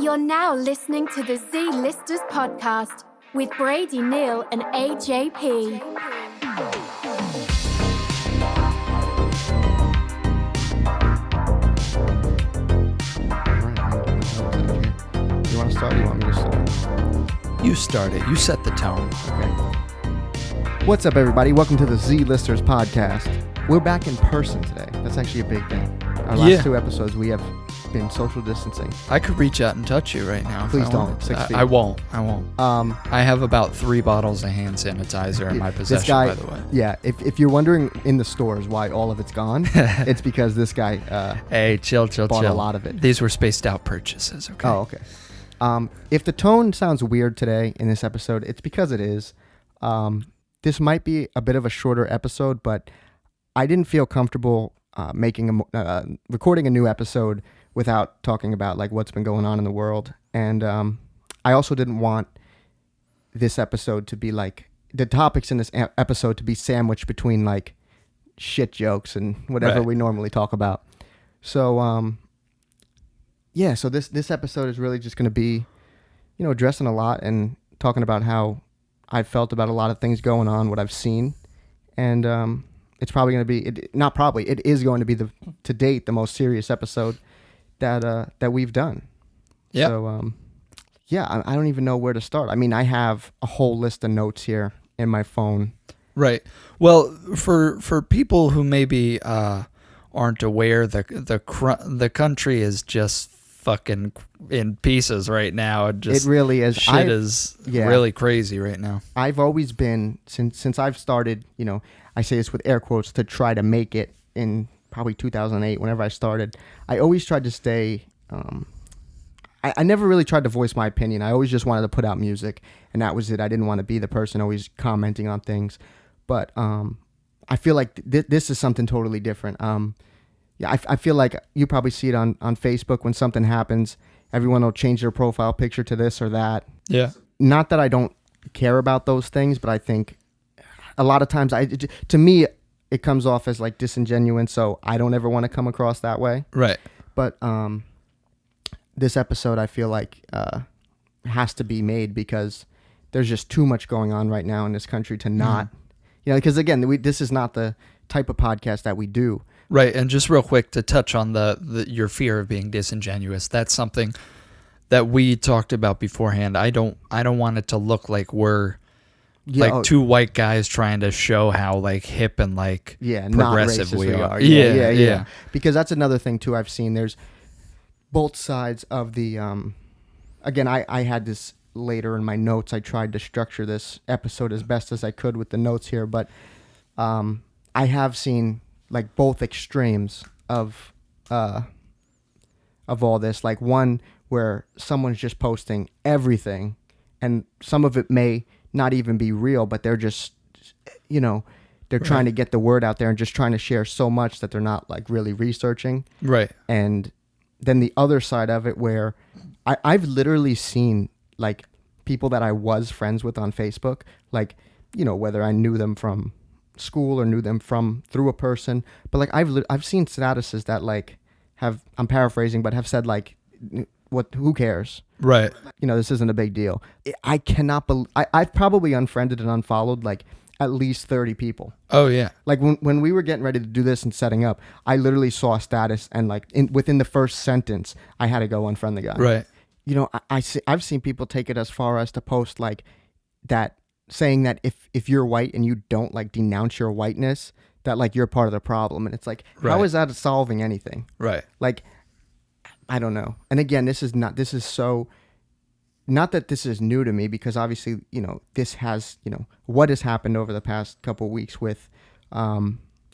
You're now listening to the Z-Listers podcast with Brady Neal and AJP. You want to start or you want me to start? You start it. You set the tone. Okay. What's up, everybody? Welcome to the Z-Listers podcast. We're back in person today. That's actually a big thing. Our last two episodes, we have been social distancing. I could reach out and touch you right now. Please don't. 6 feet. I won't. I have about 3 bottles of hand sanitizer in my possession, by the way. Yeah, if you're wondering in the stores why all of it's gone, it's because this guy hey, chill. bought a lot of it. These were spaced out purchases, okay? Oh, okay. If the tone sounds weird today in this episode, it's because it is. This might be a bit of a shorter episode, but I didn't feel comfortable recording a new episode without talking about like what's been going on in the world. And I also didn't want this episode to be like the topics in this episode to be sandwiched between like shit jokes and whatever we normally talk about. So so this episode is really just going to be, addressing a lot and talking about how I felt about a lot of things going on, what I've seen. And it's probably going to be, it is going to be to date the most serious episode that we've done. Yeah. So, I don't even know where to start. I mean, I have a whole list of notes here in my phone. Right. Well, for people who maybe aren't aware, the country is just fucking in pieces right now. It really is. Shit is really crazy right now. I've always been, since I've started, I say this with air quotes, to try to make it in probably 2008, whenever I started, I always tried to stay, I never really tried to voice my opinion. I always just wanted to put out music, and that was it. I didn't want to be the person always commenting on things. But I feel like this is something totally different. I feel like you probably see it on Facebook when something happens. Everyone will change their profile picture to this or that. Yeah. Not that I don't care about those things, but I think a lot of times, to me, it comes off as like disingenuous, so I don't ever want to come across that way. Right. But this episode, I feel like has to be made because there's just too much going on right now in this country to not, because again, this is not the type of podcast that we do. Right, and just real quick to touch on your fear of being disingenuous. That's something that we talked about beforehand. I don't want it to look like we're two white guys trying to show how like hip and like progressive we are. Yeah. Because that's another thing too I've seen. There's both sides of the again, I had this later in my notes. I tried to structure this episode as best as I could with the notes here, but I have seen like both extremes of all this. Like one where someone's just posting everything, and some of it may not even be real, but they're just, they're trying to get the word out there and just trying to share so much that they're not like really researching. Right. And then the other side of it where I've literally seen like people that I was friends with on Facebook, like, whether I knew them from school or knew them through a person, but like I've seen statuses that like I'm paraphrasing, but have said like, who cares? Right. This isn't a big deal. I cannot believe I've probably unfriended and unfollowed like at least 30 people. Oh yeah. Like when we were getting ready to do this and setting up, I literally saw a status and like within the first sentence, I had to go unfriend the guy. Right. I've seen people take it as far as to post like that, saying that if you're white and you don't like denounce your whiteness, that like you're part of the problem. And it's like, how is that solving anything? Right. Like, I don't know. And again, not that this is new to me, because obviously, this has, what has happened over the past couple of weeks with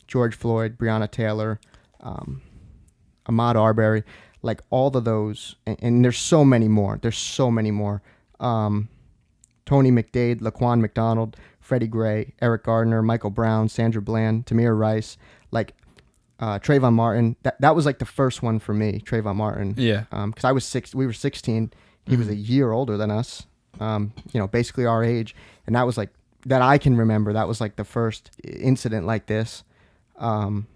George Floyd, Breonna Taylor, Ahmaud Arbery, like all of those. And there's so many more. Tony McDade, Laquan McDonald, Freddie Gray, Eric Gardner, Michael Brown, Sandra Bland, Tamir Rice, like Trayvon Martin. That was like the first one for me, Trayvon Martin. Yeah. Because we were 16. He was a year older than us, basically our age. And that was like, that I can remember, that was like the first incident like this. And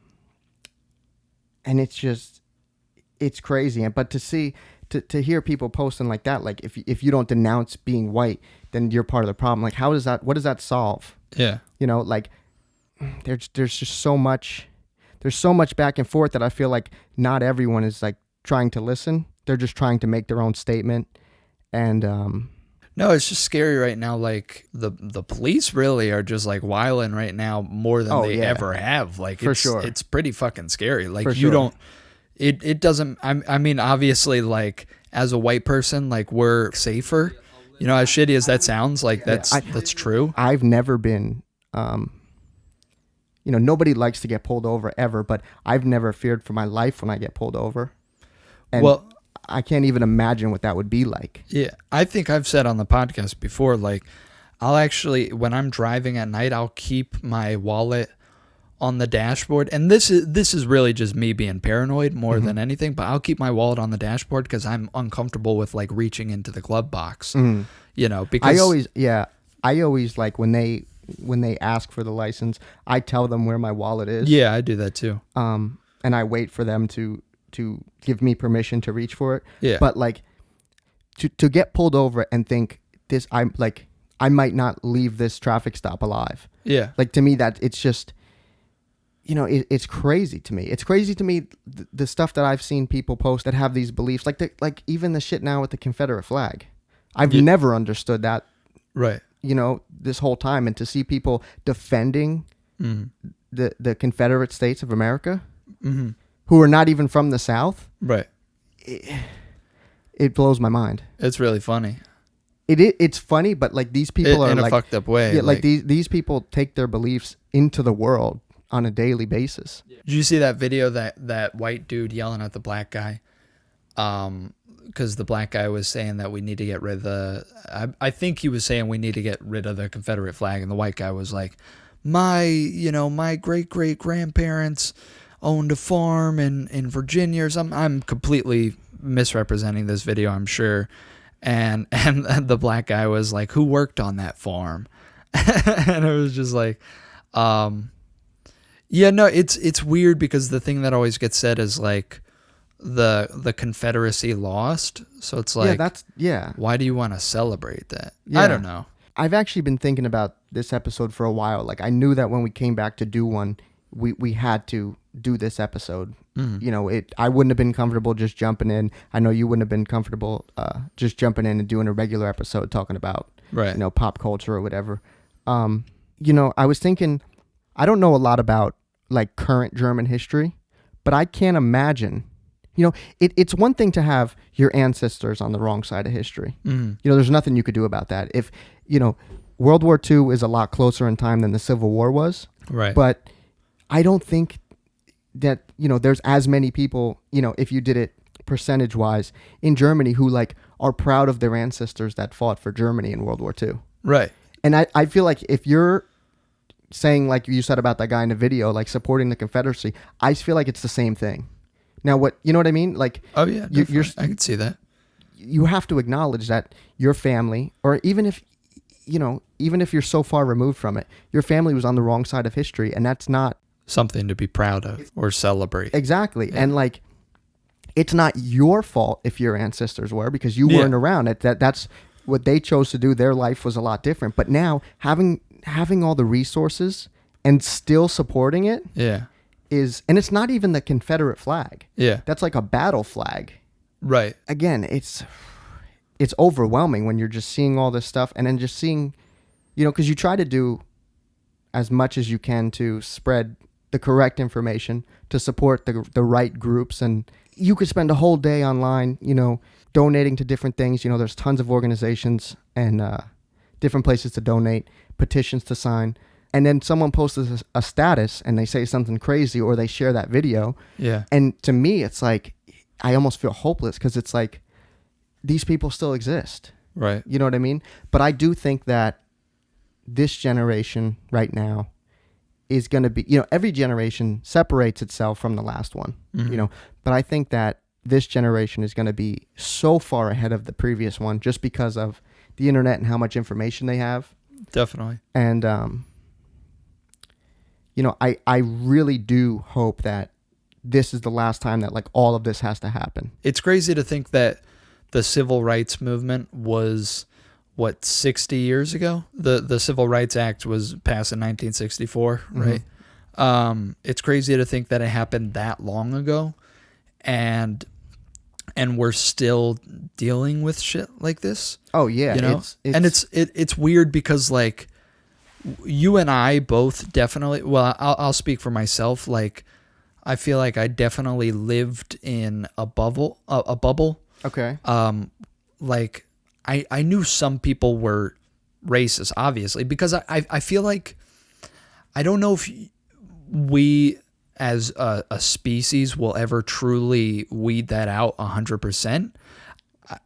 it's crazy. But to see to hear people posting like that, like if you don't denounce being white, then you're part of the problem. Like what does that solve? Yeah. Like there's just so much, there's so much back and forth that I feel like not everyone is like trying to listen. They're just trying to make their own statement. And no, it's just scary right now. Like the police really are just like wilding right now more than they ever have. Like for sure, it's pretty fucking scary. Like for you sure. don't. It doesn't. I mean, obviously, like as a white person, like we're safer. You know, as shitty as that sounds, like that's true. I've never been. Nobody likes to get pulled over ever, but I've never feared for my life when I get pulled over. And well, I can't even imagine what that would be like. Yeah, I think I've said on the podcast before, like, I'll actually, when I'm driving at night, I'll keep my wallet on the dashboard. And this is really just me being paranoid more than anything, but I'll keep my wallet on the dashboard because I'm uncomfortable with, like, reaching into the glove box, you know, because... I always, like, when they ask for the license, I tell them where my wallet is. Yeah, I do that too. And I wait for them to give me permission to reach for it. Yeah. But like to get pulled over and think this, I might not leave this traffic stop alive. Yeah. Like to me that it's just, it's crazy to me. It's crazy to me the stuff that I've seen people post that have these beliefs, like even the shit now with the Confederate flag. I've never understood that. Right. This whole time, and to see people defending the Confederate States of America, who are not even from the South, right? It blows my mind. It's really funny. It's funny, but like these people are in a like, fucked up way. Yeah, like these people take their beliefs into the world on a daily basis. Did you see that video that white dude yelling at the black guy? Because the black guy was saying that we need to get rid of the... I think he was saying we need to get rid of the Confederate flag, and the white guy was like, my great-great-grandparents owned a farm in Virginia or something. I'm completely misrepresenting this video, I'm sure. And the black guy was like, who worked on that farm? And it was just like... it's weird because the thing that always gets said is like... the Confederacy lost, so it's like why do you want to celebrate that? I don't know. I've actually been thinking about this episode for a while. Like I knew that when we came back to do one, we had to do this episode. I wouldn't have been comfortable just jumping in. I know you wouldn't have been comfortable just jumping in and doing a regular episode talking about pop culture or whatever. I was thinking, I don't know a lot about like current German history, but I can't imagine. It's one thing to have your ancestors on the wrong side of history. There's nothing you could do about that. If, World War II is a lot closer in time than the Civil War was. Right. But I don't think that, there's as many people, if you did it percentage-wise in Germany who, like, are proud of their ancestors that fought for Germany in World War II. Right. And I feel like if you're saying, like you said about that guy in the video, like supporting the Confederacy, I feel like it's the same thing. Now, what I mean? Like, oh yeah, I can see that. You have to acknowledge that your family, or even if you're so far removed from it, your family was on the wrong side of history, and that's not something to be proud of or celebrate. Exactly, yeah. And like, it's not your fault if your ancestors were, because you weren't around it. That's what they chose to do. Their life was a lot different. But now having all the resources and still supporting it, and it's not even the Confederate flag. Yeah. That's like a battle flag. Right. Again, it's overwhelming when you're just seeing all this stuff, and then just seeing, because you try to do as much as you can to spread the correct information to support the right groups. And you could spend a whole day online, donating to different things. There's tons of organizations and different places to donate, petitions to sign. And then someone posts a status and they say something crazy, or they share that video. Yeah. And to me, it's like, I almost feel hopeless, because it's like, these people still exist. Right. You know what I mean? But I do think that this generation right now is going to be, every generation separates itself from the last one, but I think that this generation is going to be so far ahead of the previous one just because of the internet and how much information they have. Definitely. And, I really do hope that this is the last time that like all of this has to happen. It's crazy to think that the civil rights movement was, 60 years ago? The Civil Rights Act was passed in 1964, right? It's crazy to think that it happened that long ago, and we're still dealing with shit like this. Oh yeah, you know, and it's weird because like you and I both definitely. Well, I'll speak for myself. Like, I feel like I definitely lived in a bubble. Okay. Like I knew some people were racist, obviously, because I feel like I don't know if we as a species will ever truly weed that out 100%.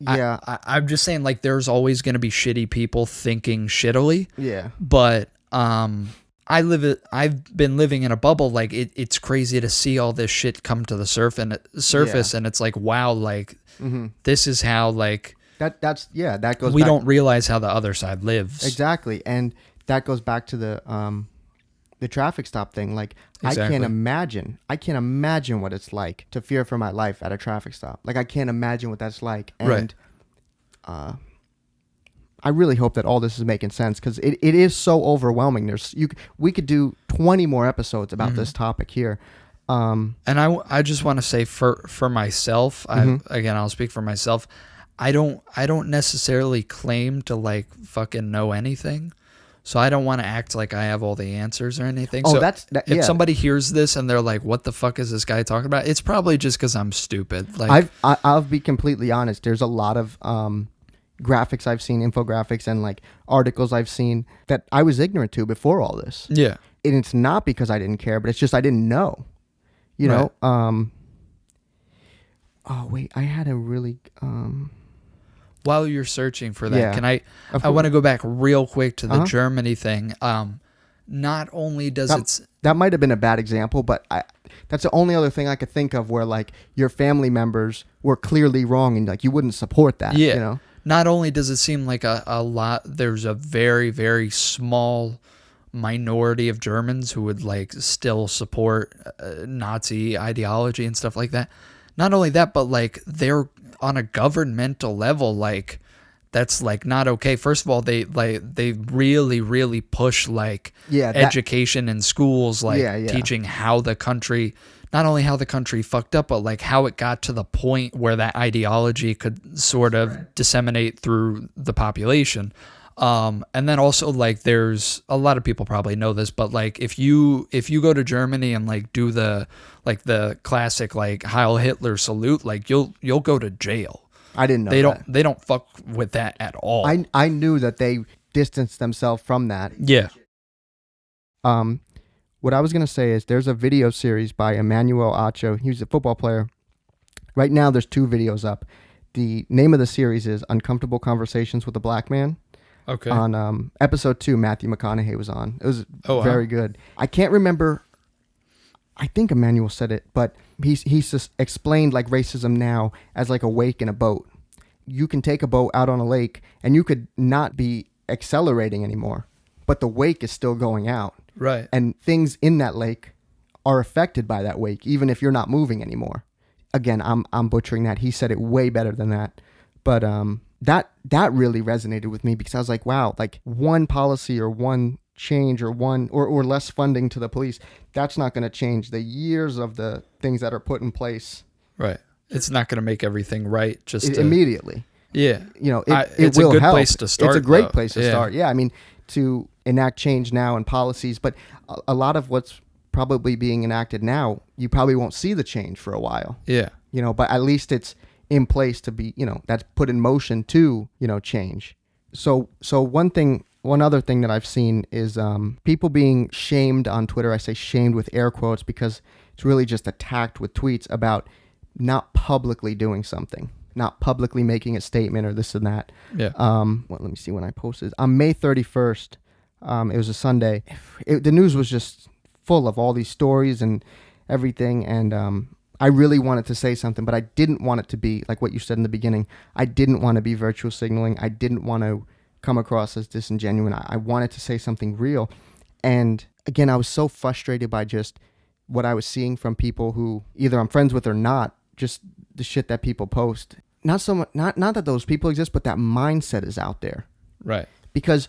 Yeah. I'm just saying, like, there's always going to be shitty people thinking shittily. Yeah. But I've been living in a bubble. Like, it's crazy to see all this shit come to the surface, and it's like, wow, like this is how like that goes. We back. don't realize how the other side lives. Exactly, and that goes back to the traffic stop thing. Like, Exactly. I can't imagine what it's like to fear for my life at a traffic stop. Like, I can't imagine what that's like. And Right. I really hope that all this is making sense, because it is so overwhelming. We could do 20 more episodes about this topic here. And I just want to say for myself, again, I'll speak for myself. I don't necessarily claim to like fucking know anything. So I don't want to act like I have all the answers or anything. Oh, so if yeah. somebody hears this and they're like, "What the fuck is this guy talking about?" It's probably just because I'm stupid. Like, I'll be completely honest. There's a lot of graphics I've seen, infographics, and like articles I've seen that I was ignorant to before all this. yeah, And it's not because I didn't care, but it's just I didn't know. You know. Oh wait, I had a really. While you're searching for that, Yeah, can I want to go back real quick to the Germany thing. Not only does that might have been a bad example, but that's the only other thing I could think of where like your family members were clearly wrong and like you wouldn't support that. Yeah. You know? Not only does it seem like a lot, there's a very, very small minority of Germans who would like still support Nazi ideology and stuff like that. Not only that, but like they're on a governmental level, like that's like not okay. First of all, they really, really push like education in schools, like teaching how the country, not only how the country fucked up, but like how it got to the point where that ideology could sort of disseminate through the population. And then also like there's a lot of people probably know this, but like if you go to Germany and like do the classic like Heil Hitler salute, like you'll go to jail. I didn't know they don't fuck with that at all. I knew that they distanced themselves from that. Yeah. What I was gonna say is there's a video series by Emmanuel Acho. He was a football player. Right now there's 2 videos up. The name of the series is Uncomfortable Conversations with a Black Man. Okay. On episode 2, Matthew McConaughey was on. It was very good. I can't remember. I think Emmanuel said it, but he's just explained like racism now as like a wake in a boat. You can take a boat out on a lake and you could not be accelerating anymore, but the wake is still going out. Right. And things in that lake are affected by that wake, even if you're not moving anymore. Again, I'm butchering that. He said it way better than that. But that really resonated with me because I was like, wow, like one policy or one change or one or less funding to the police, that's not going to change the years of the things that are put in place. Right. It's not going to make everything right just immediately. Yeah. You know, it's will a good help. place to start. It's a great place to start. Yeah. I mean, to enact change now and policies, but a lot of what's probably being enacted now, you probably won't see the change for a while. Yeah. You know, but at least it's in place to be, you know, that's put in motion to, you know, change. So one other thing that I've seen is people being shamed on Twitter. I say shamed with air quotes because it's really just attacked with tweets about not publicly doing something, not publicly making a statement or this and that. Yeah. Let me see when I posted. On May 31st, it was a Sunday. The news was just full of all these stories and everything, and I really wanted to say something, but I didn't want it to be like what you said in the beginning. I didn't want to be virtual signaling. I didn't want to come across as disingenuous. I wanted to say something real. And again, I was so frustrated by just what I was seeing from people who either I'm friends with or not, just the shit that people post. not so much, not that those people exist, but that mindset is out there. Right. Because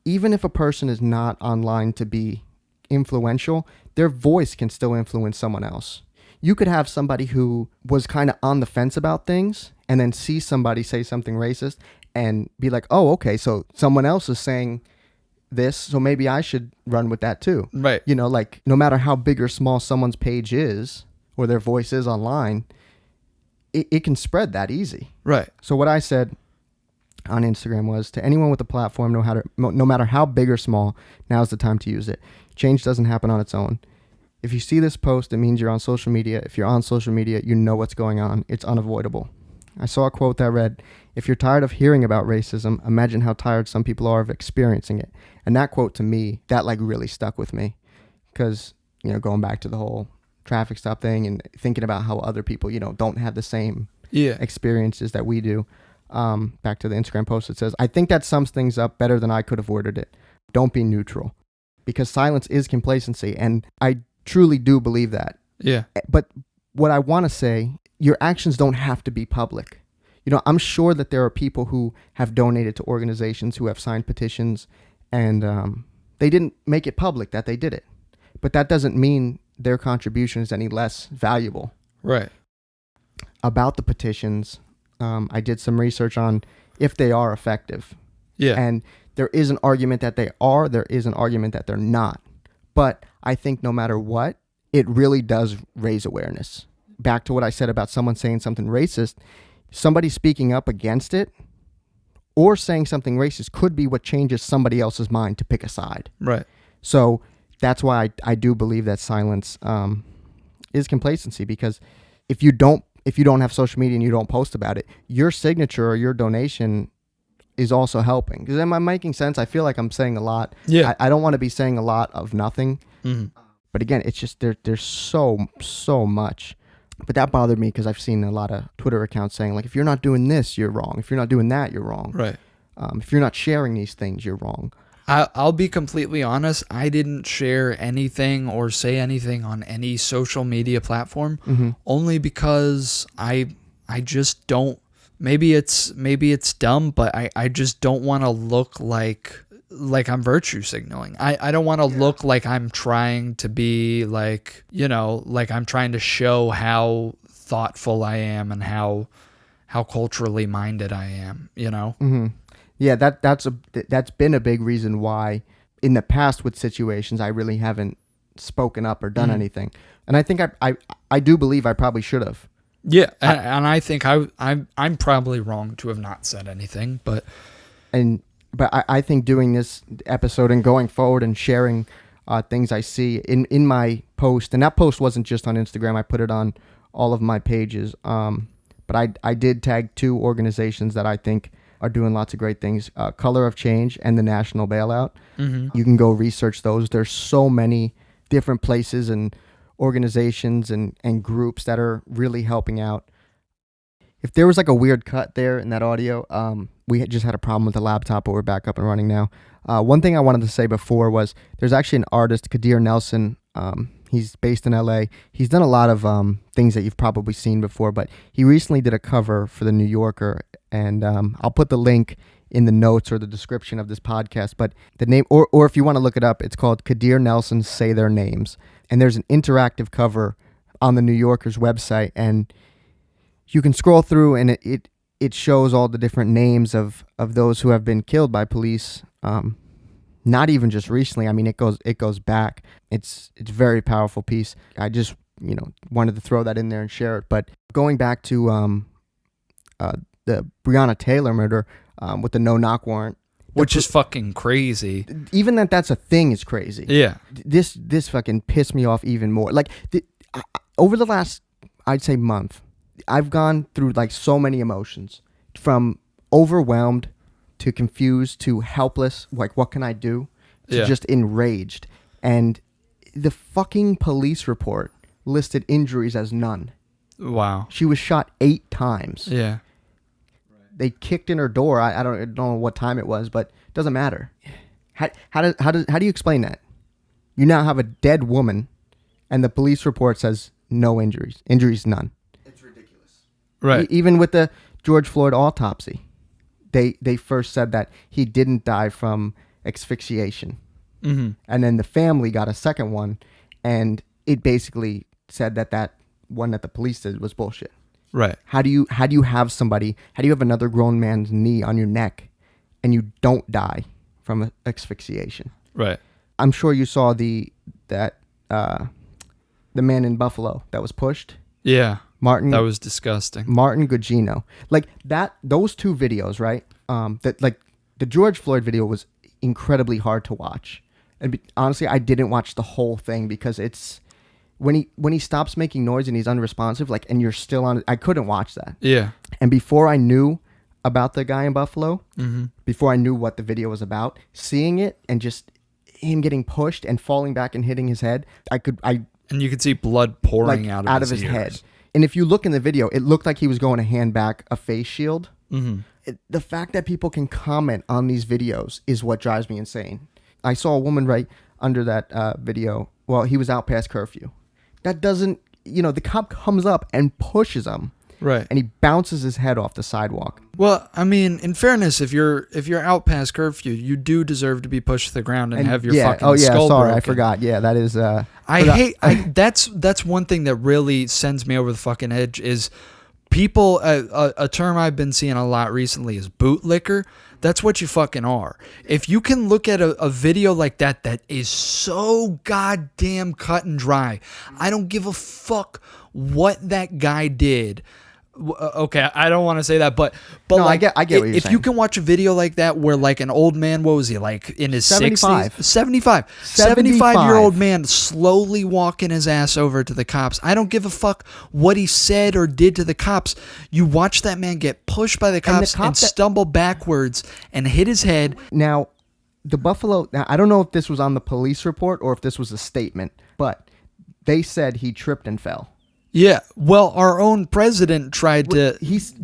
even if a person is not online to be influential, their voice can still influence someone else. You could have somebody who was kind of on the fence about things and then see somebody say something racist and be like, oh, okay, so someone else is saying this, so maybe I should run with that too. Right. You know, like no matter how big or small someone's page is or their voice is online, it can spread that easy. Right. So what I said on Instagram was, to anyone with a platform, no matter how big or small, now's the time to use it. Change doesn't happen on its own. If you see this post, it means you're on social media. If you're on social media, you know what's going on. It's unavoidable. I saw a quote that read, if you're tired of hearing about racism, imagine how tired some people are of experiencing it. And that quote to me, that like really stuck with me. Because, you know, going back to the whole traffic stop thing and thinking about how other people, you know, don't have the same experiences that we do. Back to the Instagram post, it says, I think that sums things up better than I could have worded it. Don't be neutral. Because silence is complacency. And I truly do believe that. Yeah. But what I want to say, your actions don't have to be public. You know, I'm sure that there are people who have donated to organizations, who have signed petitions, and they didn't make it public that they did it. But that doesn't mean their contribution is any less valuable. Right. About the petitions, I did some research on if they are effective. Yeah. And there is an argument that they are, there is an argument that they're not. But I think no matter what, it really does raise awareness. Back to what I said about someone saying something racist, somebody speaking up against it or saying something racist could be what changes somebody else's mind to pick a side. Right. So that's why I do believe that silence is complacency, because if you don't have social media and you don't post about it, your signature or your donation is also helping. Because am I making sense? I feel like I'm saying a lot. Yeah. I don't want to be saying a lot of nothing. Mm-hmm. But again, it's just there's so much. But that bothered me because I've seen a lot of Twitter accounts saying, like, if you're not doing this, you're wrong. If you're not doing that, you're wrong. Right. If you're not sharing these things, you're wrong. I'll be completely honest. I didn't share anything or say anything on any social media platform, only because I just don't. Maybe it's dumb, but I just don't want to look like I'm virtue signaling. I don't want to look like I'm trying to be like, you know, like I'm trying to show how thoughtful I am and how culturally minded I am, you know? Mm-hmm. Yeah, that's been a big reason why in the past with situations I really haven't spoken up or done anything. And I think I do believe I probably should have. Yeah, and I think I'm probably wrong to have not said anything, but I think doing this episode and going forward and sharing things I see in my post, and that post wasn't just on Instagram, I put it on all of my pages, but I did tag 2 organizations that I think are doing lots of great things, Color of Change and the National Bailout. You can go research those. There's so many different places and organizations and groups that are really helping out. If there was like a weird cut there in that audio, we just had a problem with the laptop, but we're back up and running now. One thing I wanted to say before was there's actually an artist, Kadir Nelson. He's based in LA. He's done a lot of things that you've probably seen before, but he recently did a cover for the New Yorker, and I'll put the link in the notes or the description of this podcast. But the name, or if you want to look it up, it's called Kadir Nelson Say Their Names. And there's an interactive cover on the New Yorker's website, and you can scroll through, and it shows all the different names of those who have been killed by police. Not even just recently. I mean, it goes back. It's a very powerful piece. I just wanted to throw that in there and share it. But going back to the Breonna Taylor murder with the no-knock warrant, which is fucking crazy. Even that's a thing is crazy. Yeah. This fucking pissed me off even more. Like over the last, I'd say, month, I've gone through like so many emotions, from overwhelmed to confused to helpless. Like, what can I do? To just enraged. And the fucking police report listed injuries as none. Wow. She was shot 8 times. Yeah. They kicked in her door. I don't know what time it was, but it doesn't matter. How do you explain that? You now have a dead woman, and the police report says no injuries. Injuries none. It's ridiculous. Right. Even with the George Floyd autopsy, they first said that he didn't die from asphyxiation. Mm-hmm. And then the family got a second one, and it basically said that one that the police did was bullshit. Right. How do you have another grown man's knee on your neck and you don't die from asphyxiation? Right. I'm sure you saw the man in Buffalo that was pushed. Yeah. Martin. That was disgusting. Martin Gugino. Like that, those two videos, right? The George Floyd video was incredibly hard to watch. And honestly, I didn't watch the whole thing because it's when he stops making noise and he's unresponsive, like, and you're still on. I couldn't watch that. Yeah. And before I knew about the guy in Buffalo, mm-hmm. before I knew what the video was about, seeing it and just him getting pushed and falling back and hitting his head, and you could see blood pouring out of his head. And if you look in the video, it looked like he was going to hand back a face shield. Mm-hmm. The fact that people can comment on these videos is what drives me insane. I saw a woman right under that video. Well, he was out past curfew. That doesn't, the cop comes up and pushes him. Right. And he bounces his head off the sidewalk. Well, I mean, in fairness, if you're out past curfew, you do deserve to be pushed to the ground and have your fucking skull sorry, broken. I forgot. Yeah, that is. That's one thing that really sends me over the fucking edge is people. A term I've been seeing a lot recently is bootlicker. That's what you fucking are. If you can look at a video like that is so goddamn cut and dry, I don't give a fuck what that guy did. Okay, I don't want to say that, but no, like, I get what you're if saying. you can watch a video like that where like an old man, what was he, like in his 75. 60s? 75-year-old man slowly walking his ass over to the cops. I don't give a fuck what he said or did to the cops. You watch that man get pushed by the cops and stumble backwards and hit his head. Now, the Buffalo, I don't know if this was on the police report or if this was a statement, but they said he tripped and fell. Yeah, well, our own president tried to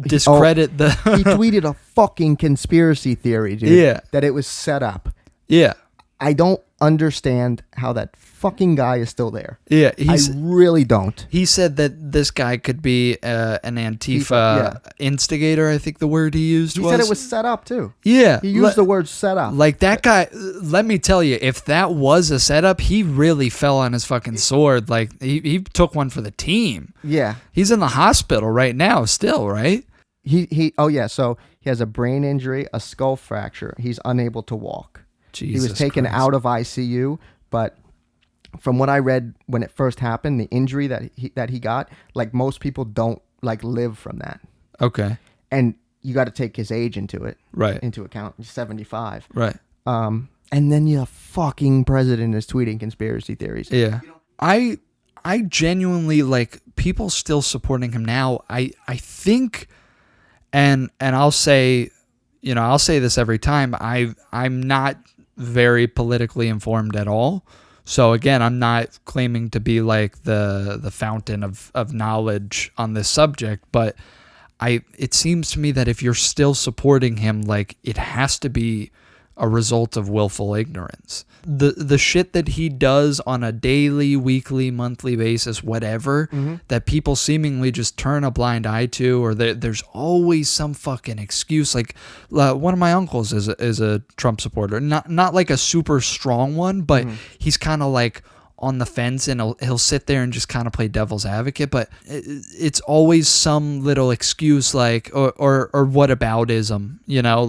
discredit the... He tweeted a fucking conspiracy theory, dude. Yeah. That it was set up. Yeah. I don't understand how that fucking guy is still there. Yeah. I really don't. He said that this guy could be an Antifa instigator, I think the word he used was. He said it was set up, too. Yeah. He used the word set up. Like, that guy, let me tell you, if that was a setup, he really fell on his fucking sword. Like, he took one for the team. Yeah. He's in the hospital right now still, right? So he has a brain injury, a skull fracture. He's unable to walk. Jesus he was taken Christ. out of ICU, but from what I read when it first happened, the injury that he got, like most people don't like live from that. Okay. And you got to take his age into account. He's 75. Right. And then your fucking president is tweeting conspiracy theories. Yeah. I genuinely, like, people still supporting him now. I think, and I'll say this every time, I'm not very politically informed at all. So again, I'm not claiming to be like the fountain of knowledge on this subject, but it seems to me that if you're still supporting him, like, it has to be a result of willful ignorance. The shit that he does on a daily, weekly, monthly basis, whatever, that people seemingly just turn a blind eye to, or there's always some fucking excuse. Like, one of my uncles is a Trump supporter, not like a super strong one, but he's kind of like on the fence, and he'll sit there and just kind of play devil's advocate, but it's always some little excuse, like or whataboutism,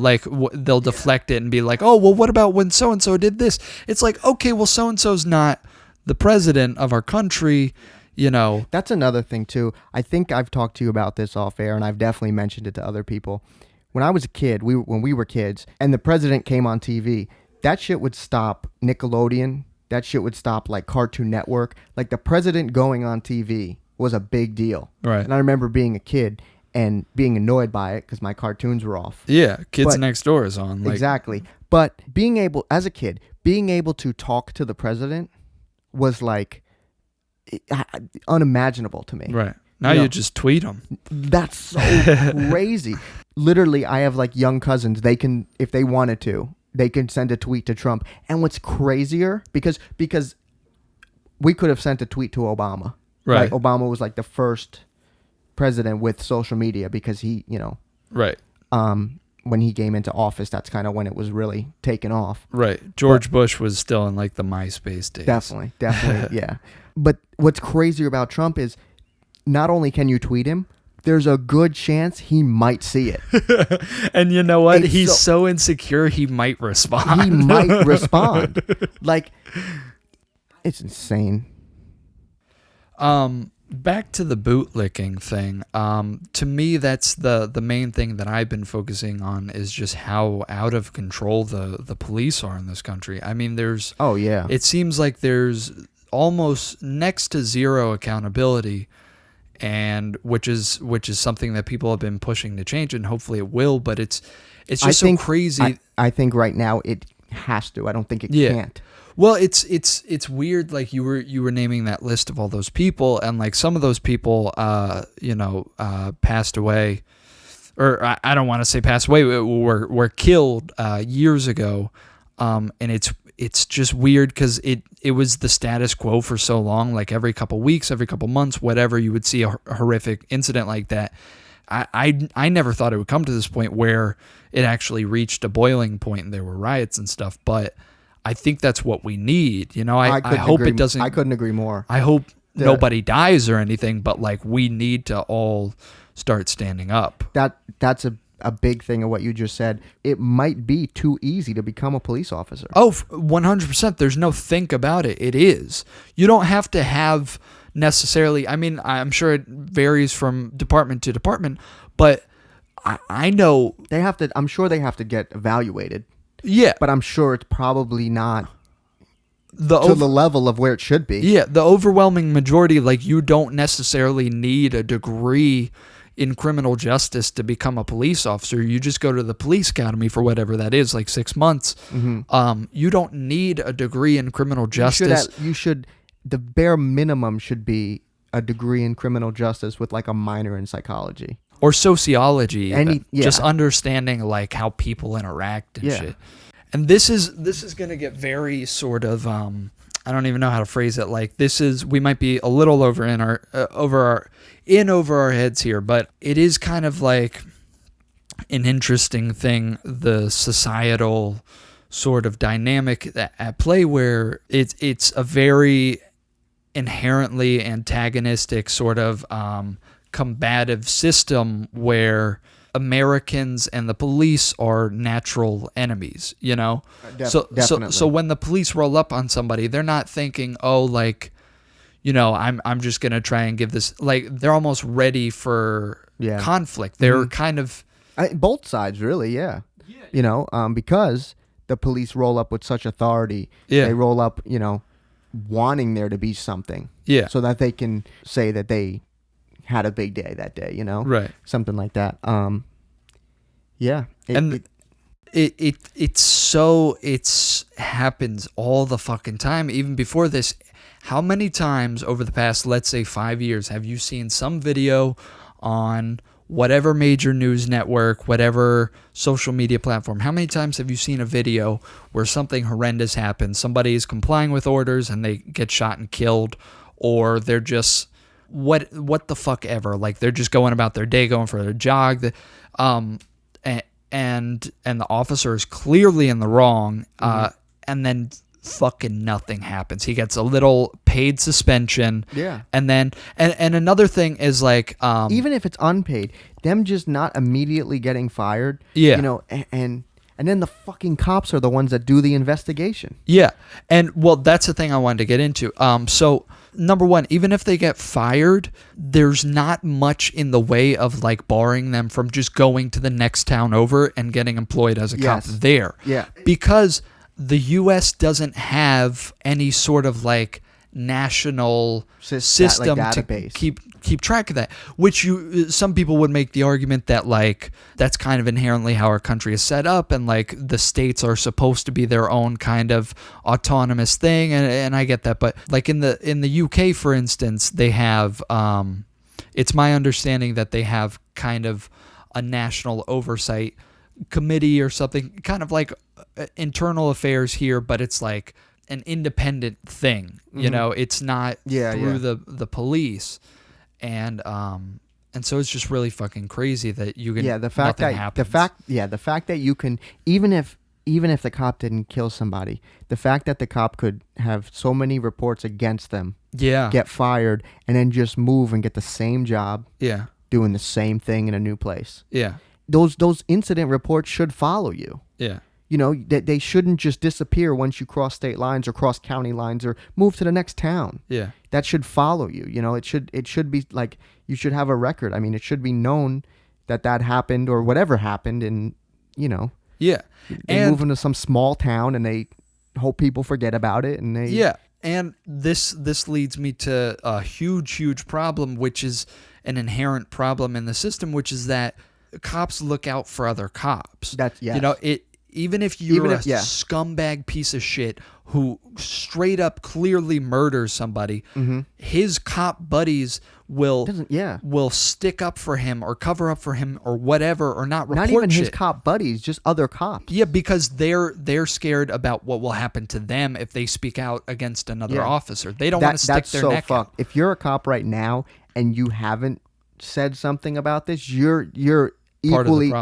like they'll deflect it and be like, oh, well, what about when so and so did this? It's like, okay, well, so and so's not the president of our country. That's another thing too. I think I've talked to you about this off air, and I've definitely mentioned it to other people. When I was a kid, when we were kids, and the president came on TV, that shit would stop Nickelodeon. That shit would stop like Cartoon Network. Like, the president going on TV was a big deal. Right. And I remember being a kid and being annoyed by it because my cartoons were off. Yeah, Kids Next Door is on. Exactly. But as a kid, being able to talk to the president was like unimaginable to me. Right. Now you just tweet them. That's so crazy. Literally, I have like young cousins. They can, if they wanted to, they can send a tweet to Trump. And what's crazier, because we could have sent a tweet to Obama. Right. Obama was like the first president with social media because he, Right. When he came into office, that's kind of when it was really taken off. Right. George Bush was still in like the MySpace days. Definitely, yeah. But what's crazier about Trump is not only can you tweet him, there's a good chance he might see it. And you know what? He's so insecure he might respond. He might respond. Like, it's insane. Back to the bootlicking thing. To me, that's the main thing that I've been focusing on is just how out of control the police are in this country. I mean, it seems like there's almost next to zero accountability, and which is something that people have been pushing to change, and hopefully it will. But it's just so crazy. I think right now it has to. I don't think it can't. Well, it's weird. Like you were naming that list of all those people, and like some of those people, passed away, or I don't want to say passed away, were killed years ago, and it's just weird because it was the status quo for so long. Like every couple weeks, every couple months, whatever, you would see a horrific incident like that. I never thought it would come to this point where it actually reached a boiling point and there were riots and stuff, but I think that's what we need. I hope it doesn't. I couldn't agree more. I hope nobody dies or anything, but like we need to all start standing up. That's a big thing of what you just said. It might be too easy to become a police officer. Oh, 100%. There's no think about it. It is. You don't have to have necessarily. I mean, I'm sure it varies from department to department, but I know they have to. I'm sure they have to get evaluated. Yeah. But I'm sure it's probably not to the level of where it should be. Yeah, the overwhelming majority, like you don't necessarily need a degree in criminal justice to become a police officer. You just go to the police academy for whatever that is, like 6 months. Mm-hmm. You don't need a degree in criminal justice. The bare minimum should be a degree in criminal justice with like a minor in psychology. Or sociology, just understanding like how people interact and shit. And this is going to get very sort of I don't even know how to phrase it. Like we might be a little over our heads here, but it is kind of like an interesting thing, the societal sort of dynamic at play where it's a very inherently antagonistic sort of combative system where Americans and the police are natural enemies, Definitely. So when the police roll up on somebody, they're not thinking, oh, like, I'm just gonna try and give this, like, they're almost ready for conflict. They're kind of both sides, really, because the police roll up with such authority. They roll up, wanting there to be something, so that they can say that they had a big day that day, right, something like that. It happens all the fucking time. Even before this, how many times over the past, let's say 5 years, have you seen some video on whatever major news network, whatever social media platform? How many times have you seen a video where something horrendous happens? Somebody is complying with orders and they get shot and killed, or they're just what the fuck ever, like they're just going about their day, going for their jog, and the officer is clearly in the wrong, and then fucking nothing happens. He gets a little paid suspension, and then and another thing is like even if it's unpaid, them just not immediately getting fired, and then the fucking cops are the ones that do the investigation. And well, that's the thing I wanted to get into. So number one, even if they get fired, there's not much in the way of like barring them from just going to the next town over and getting employed as a cop there. Because the U.S. doesn't have any sort of like national system to keep track of that, which some people would make the argument that like that's kind of inherently how our country is set up, and like the states are supposed to be their own kind of autonomous thing, and I get that, but like in the UK, for instance, they have it's my understanding that they have kind of a national oversight committee or something, kind of like internal affairs here, but it's like an independent thing, it's not through the police, and And so it's just really fucking crazy that you can. The fact that you can, even if the cop didn't kill somebody, the fact that the cop could have so many reports against them, get fired, and then just move and get the same job, doing the same thing in a new place. Those incident reports should follow you. You know, that they shouldn't just disappear once you cross state lines or cross county lines or move to the next town. That should follow you. You know, it should be like, you should have a record. I mean, it should be known that happened or whatever happened, and you know. They move into some small town and they hope people forget about it, and they and this leads me to a huge problem, which is an inherent problem in the system, which is that cops look out for other cops. You know, even if you're a scumbag piece of shit who straight up clearly murders somebody, his cop buddies will stick up for him or cover up for him or whatever, or not report shit. Not even his cop buddies, just other cops. Yeah, because they're scared about what will happen to them if they speak out against another officer. They don't want to stick their neck out. If you're a cop right now and you haven't said something about this, you're equally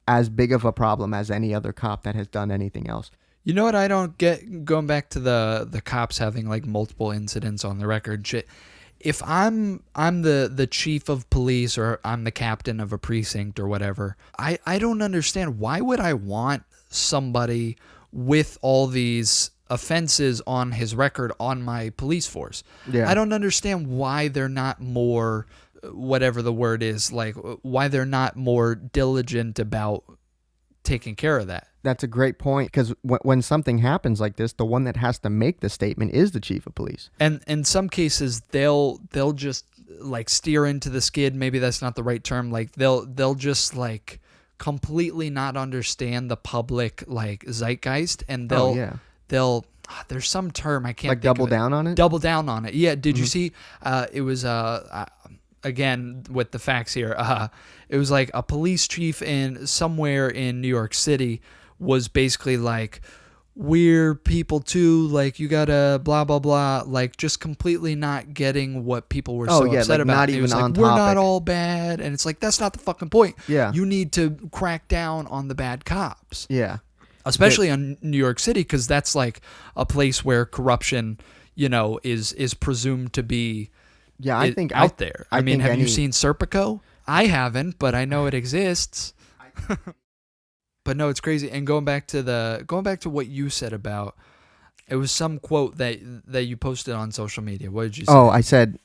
as big of a problem as any other cop that has done anything else. You know what I don't get, going back to the cops having like multiple incidents on the record shit. If I'm the chief of police, or I'm the captain of a precinct or whatever, I don't understand, why would I want somebody with all these offenses on his record on my police force? I don't understand why they're not more, whatever the word is, like why they're not more diligent about taking care of that. That's a great point, because when something happens like this, the one that has to make the statement is the chief of police. And in some cases, they'll just like steer into the skid. Maybe that's not the right term. Like they'll just like completely not understand the public like zeitgeist, and they'll there's some term I can't like think double of it. down on it. Double down on it. Yeah. Did you see? It was again with the facts here. It was like a police chief somewhere in New York City was basically like, we're people too, like you gotta blah blah blah, like just completely not getting what people were so upset about. Not even on topic. We're not all bad, and it's like, that's not the fucking point. You need to crack down on the bad cops. Especially in New York City, because that's like a place where corruption, you know, is presumed to be out there. I mean, have you seen Serpico? I haven't, but I know it exists. But no, it's crazy. And going back to what you said about, it was some quote that you posted on social media. What did you say? Oh, I said,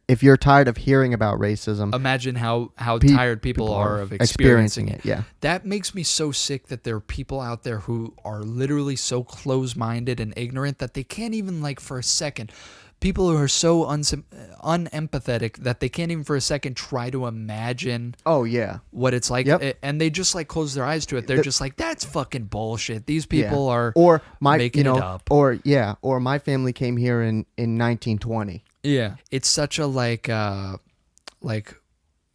if you're tired of hearing about racism, imagine how tired people are of experiencing it. Yeah. That makes me so sick that there are people out there who are literally so close-minded and ignorant that they can't even, like, for a second, people who are so unempathetic that they can't even for a second try to imagine what it's like. And they just like close their eyes to it. They're just like, that's fucking bullshit. These people are making it up. Or my family came here in 1920. Yeah. It's such a like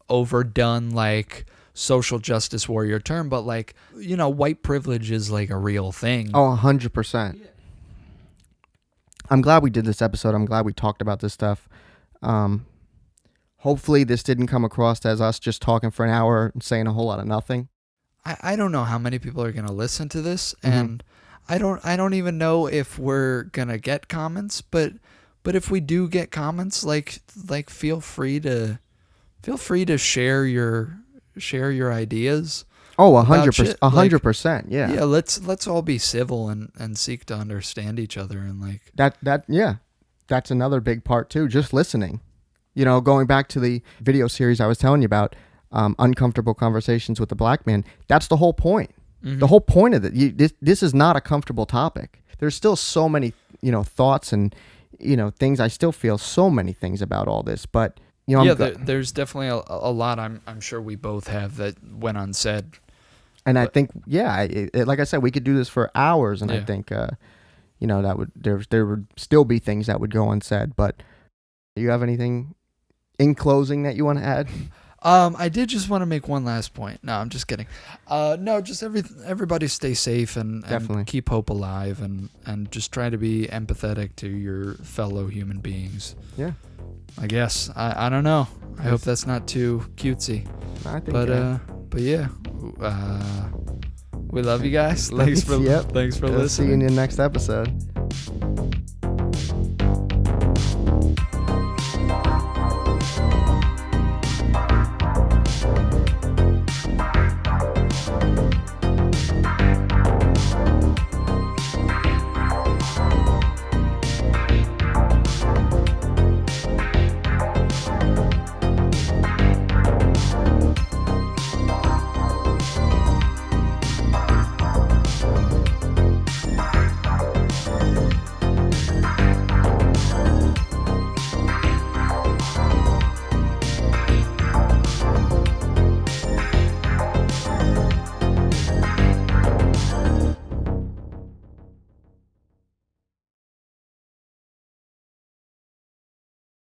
overdone like social justice warrior term, but like, you know, white privilege is like a real thing. Oh, 100%. I'm glad we did this episode. I'm glad we talked about this stuff. Hopefully this didn't come across as us just talking for an hour and saying a whole lot of nothing. I don't know how many people are going to listen to this, and I don't even know if we're going to get comments, but if we do get comments, like feel free to share your ideas. Oh, 100%, 100%, yeah. Yeah, let's all be civil and seek to understand each other, and like that's another big part too. Just listening, you know, going back to the video series I was telling you about, uncomfortable conversations with the black man. That's the whole point. The whole point of it. This is not a comfortable topic. There's still so many, you know, thoughts and, you know, things. I still feel so many things about all this, but you know, there's definitely a lot. I'm sure we both have that went unsaid. And I think, like I said, we could do this for hours, and I think, you know, that there would still be things that would go unsaid. But do you have anything in closing that you want to add? I did just want to make one last point. No, I'm just kidding. No, just everybody stay safe and keep hope alive and just try to be empathetic to your fellow human beings. Yeah. I guess. I don't know. I hope that's not too cutesy. I think But yeah. We love you guys. Thanks for listening. See you in the next episode.